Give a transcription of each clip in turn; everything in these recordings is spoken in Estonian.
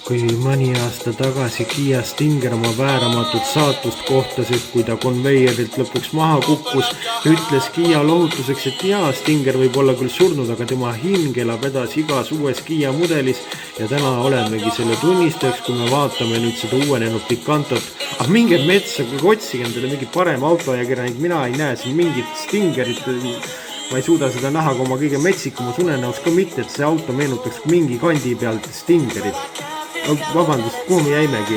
Kui mõni aasta tagasi Kia Stinger oma vääramatut saatust kohtasid, kui ta konveierilt lõpuks maha kukkus, ütles Kia lohutuseks, et jaa, Stinger võib olla küll surnud, aga tema hing elab edasi igas uues Kia mudelis ja täna olemegi selle tunnistajaks, kui me vaatame nüüd seda uuenenud Picantot. Minge metsa, kui otsige endale mingi parem autoajakirjanik, mina ei näe siin mingit Stingerit, ma ei suuda seda näha, kui oma kõige metsikumas unenäos ka mitte, et see auto meenutaks mingi kandi pealt Stingerit. Vabandust, kuhu me jäimegi?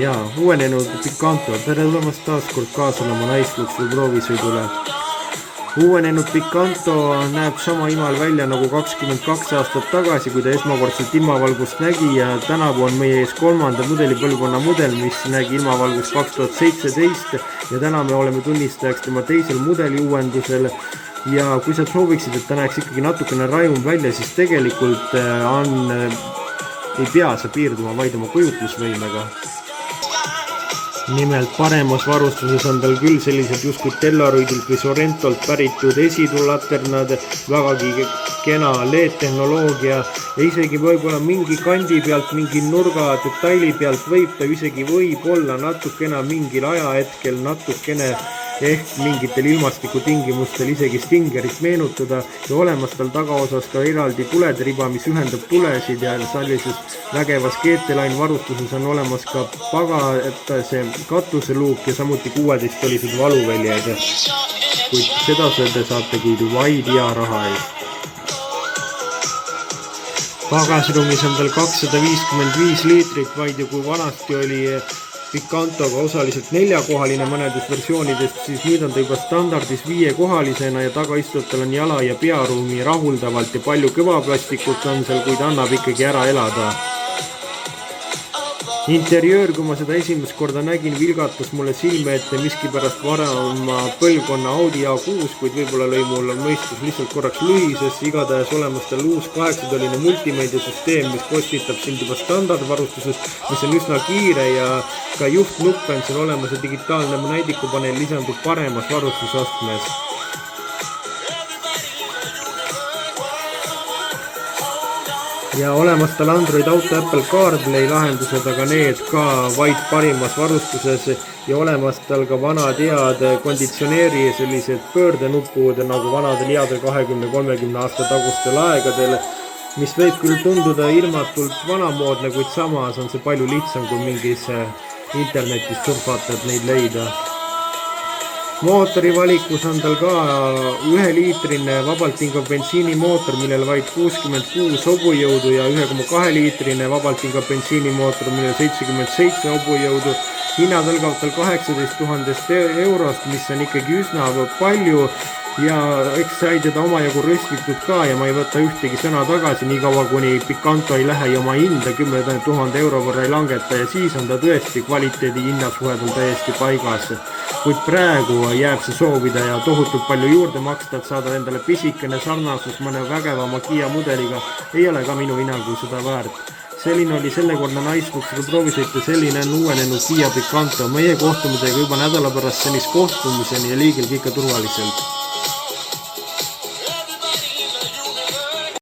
Jaa, uuenenud Picanto. Tere tulemast taas kord kaasa olema naistluksu proovisõidule. Uuenenud Picanto näeb sama imal välja nagu 22 aastat tagasi, kui ta esmakordselt ilmavalgust nägi ja tänavu on meie ees 3. mudelipõlvkonna mudel, mis nägi ilmavalgust 2017 ja täna me oleme tunnistajaks tema teisel mudeli uuendusel. Ja kui sa sooviksid, et ta näeks ikkagi natukene rajum välja, siis tegelikult ei pea sa piirduma vaid oma kujutlusvõimega. Nimelt paremas varustuses on tal küll sellised justkui Telluridilt või Sorrentolt päritud esitulaternad, vägagi kena LED-tehnoloogia ja isegi võib-olla mingi kandi pealt, mingi nurga detaili pealt võib ta isegi võib-olla natukene mingil ajahetkel natukene ehk mingitel ilmastikutingimustel isegi Stingerit meenutada ja olemas tal tagaosas ka eraldi tulede riba, mis ühendab tulesid ja sellises vägevas GT-Line varustuses on olemas ka pagatase katuseluuk ja samuti 16-olised valuväljad, kuid seda sööda saategi vaid hea raha eest. Pagasruumis on tal 255 liitrit vaid ja kui vanasti oli Picantoga osaliselt 4-kohaline mõnedes versioonidest, siis nüüd on ta juba standardis 5-kohalisena ja tagaistujatel on jala ja pearuumi rahuldavalt ja palju kõvaplastikut on seal, kuid annab ikkagi ära elada. Interiöör, kui ma seda esimest korda nägin, vilgatas mulle silme ette miskipärast varema põlvkonna Audi A6, kuid võib-olla lõi mul mõistus lihtsalt korraks lühises, igatahes olemas tal uus 8-toline multimeediasüsteem, mis kostitab sind juba standardvarustuses, mis on üsna kiire ja ka juhtnupp on seal olemas ja digitaalne näidikupaneel lisandub paremas varustusastmes. Ja olemas tal Android Auto Apple CarPlay lahendused, aga need ka vaid parimas varustuses ja olemas tal ka vanad head konditsioneeri sellised pöördenupud nagu vanadel headel 20-30 aasta tagustel aegadel, mis võib küll tunduda ilmatult vanamoodne, kuid samas on see palju lihtsam kui mingis internetis surfata, et neid leida. Mootori valikus on tal ka 1-liitrine vabalt hingav bensiinimootor, millel vaid 66 hobujõudu ja 1,2 liitrine vabalt hingav bensiinimootor, millel 77 hobujõudu. Hinnad algavad tal 18 000 eurost, mis on ikkagi üsna palju ja eks sai teda omajagu röstitud ka ja ma ei võta ühtegi sõna tagasi, nii kaua kuni Picanto ei lähe ja oma hinda 10 000 euro võrra ei langeta ja siis on ta tõesti kvaliteedi hinnasuhed on täiesti paigas. Kuid praegu jääb see soovida ja tohutult palju juurde maksta, et saada endale pisikene sarnasus mõne vägevama Kia mudeliga, ei ole ka minu hinnangul seda väärt. Selline oli sellekordne naisluksega proovisõit ja selline on uuenenud Kia Picanto. Meie kohtumisega juba nädala pärast senist kohtumiseni ja liigelgi ikka turvaliselt.